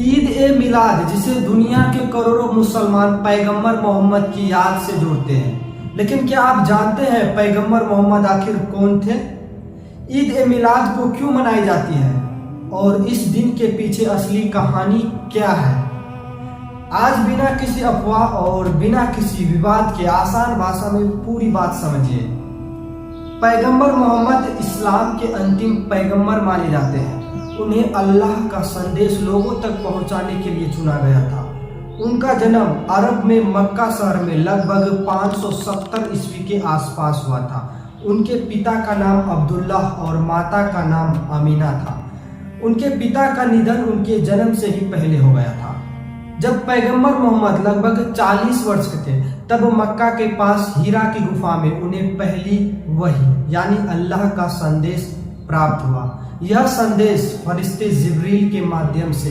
ईद ए मिलाद, जिसे दुनिया के करोड़ों मुसलमान पैगंबर मोहम्मद की याद से जोड़ते हैं, लेकिन क्या आप जानते हैं पैगंबर मोहम्मद आखिर कौन थे? ईद ए मिलाद को क्यों मनाई जाती है और इस दिन के पीछे असली कहानी क्या है? आज बिना किसी अफवाह और बिना किसी विवाद के आसान भाषा में पूरी बात समझिए। पैगंबर मोहम्मद इस्लाम के अंतिम पैगंबर माने जाते हैं। उन्हें अल्लाह का संदेश लोगों तक पहुंचाने के लिए चुना गया था। उनका जन्म अरब में मक्का शहर में लगभग 570 ईस्वी के आसपास हुआ था। उनके पिता का नाम अब्दुल्ला और माता का नाम अमीना था। उनके पिता का निधन उनके जन्म से ही पहले हो गया था। जब पैगंबर मोहम्मद लगभग 40 वर्ष के थे, तब मक्का के पास हीरा की गुफा में उन्हें पहली वही यानी अल्लाह का संदेश प्राप्त हुआ। यह संदेश फरिश्ते जिब्रील के माध्यम से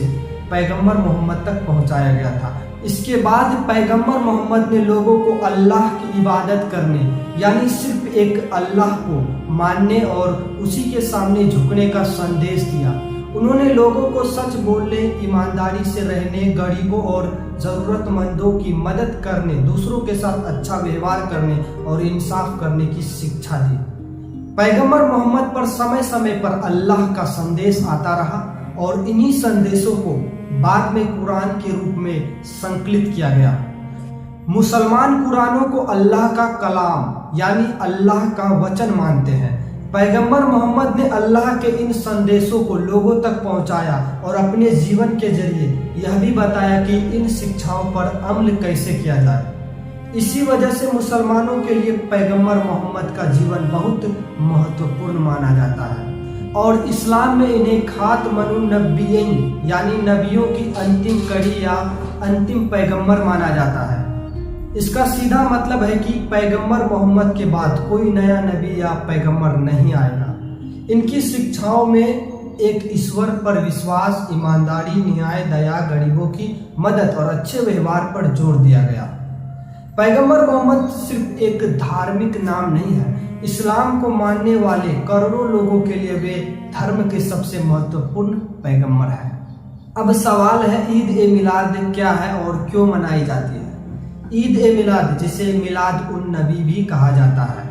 पैगंबर मोहम्मद तक पहुंचाया गया था। इसके बाद पैगंबर मोहम्मद ने लोगों को अल्लाह की इबादत करने यानी सिर्फ एक अल्लाह को मानने और उसी के सामने झुकने का संदेश दिया। उन्होंने लोगों को सच बोलने, ईमानदारी से रहने, गरीबों और ज़रूरतमंदों की मदद करने, दूसरों के साथ अच्छा व्यवहार करने और इंसाफ करने की शिक्षा दी। पैगंबर मोहम्मद पर समय समय पर अल्लाह का संदेश आता रहा और इन्हीं संदेशों को बाद में कुरान के रूप में संकलित किया गया। मुसलमान कुरानों को अल्लाह का कलाम यानी अल्लाह का वचन मानते हैं। पैगंबर मोहम्मद ने अल्लाह के इन संदेशों को लोगों तक पहुंचाया और अपने जीवन के जरिए यह भी बताया कि इन शिक्षाओं पर अमल कैसे किया जाए। इसी वजह से मुसलमानों के लिए पैगंबर मोहम्मद का जीवन बहुत महत्वपूर्ण माना जाता है और इस्लाम में इन्हें खातमुन नबिय्यीन यानी नबियों की अंतिम कड़ी या अंतिम पैगंबर माना जाता है। इसका सीधा मतलब है कि पैगंबर मोहम्मद के बाद कोई नया नबी या पैगंबर नहीं आएगा। इनकी शिक्षाओं में एक ईश्वर पर विश्वास, ईमानदारी, न्याय, दया, गरीबों की मदद और अच्छे व्यवहार पर जोर दिया गया। पैगंबर मोहम्मद सिर्फ एक धार्मिक नाम नहीं है। इस्लाम को मानने वाले करोड़ों लोगों के लिए वे धर्म के सबसे महत्वपूर्ण पैगंबर हैं। अब सवाल है, ईद ए मिलाद क्या है और क्यों मनाई जाती है? ईद ए मिलाद, जिसे मिलाद उन नबी भी कहा जाता है,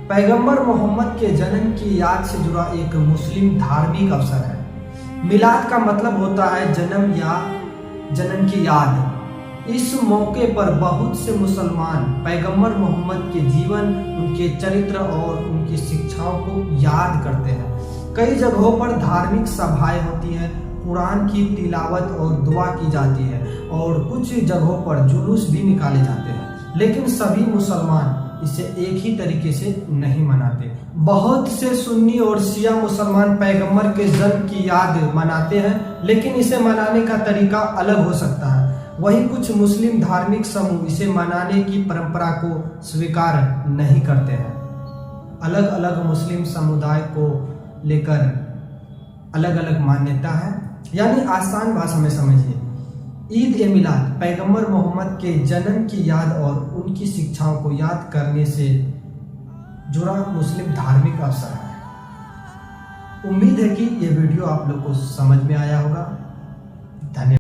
पैगंबर मोहम्मद के जन्म की याद से जुड़ा एक मुस्लिम धार्मिक अवसर है। मिलाद का मतलब होता है जन्म या जन्म की याद। इस मौके पर बहुत से मुसलमान पैगंबर मोहम्मद के जीवन, उनके चरित्र और उनकी शिक्षाओं को याद करते हैं। कई जगहों पर धार्मिक सभाएं होती हैं, कुरान की तिलावत और दुआ की जाती है और कुछ जगहों पर जुलूस भी निकाले जाते हैं, लेकिन सभी मुसलमान इसे एक ही तरीके से नहीं मनाते। बहुत से सुन्नी और शिया मुसलमान पैगंबर के जन्म की याद मनाते हैं, लेकिन इसे मनाने का तरीका अलग हो सकता है। वहीं कुछ मुस्लिम धार्मिक समूह इसे मनाने की परंपरा को स्वीकार नहीं करते हैं। अलग अलग मुस्लिम समुदाय को लेकर अलग अलग मान्यता है। यानी आसान भाषा में समझिए, ईद ए मिलाद पैगंबर मोहम्मद के जन्म की याद और उनकी शिक्षाओं को याद करने से जुड़ा मुस्लिम धार्मिक अवसर है। उम्मीद है कि ये वीडियो आप लोग को समझ में आया होगा।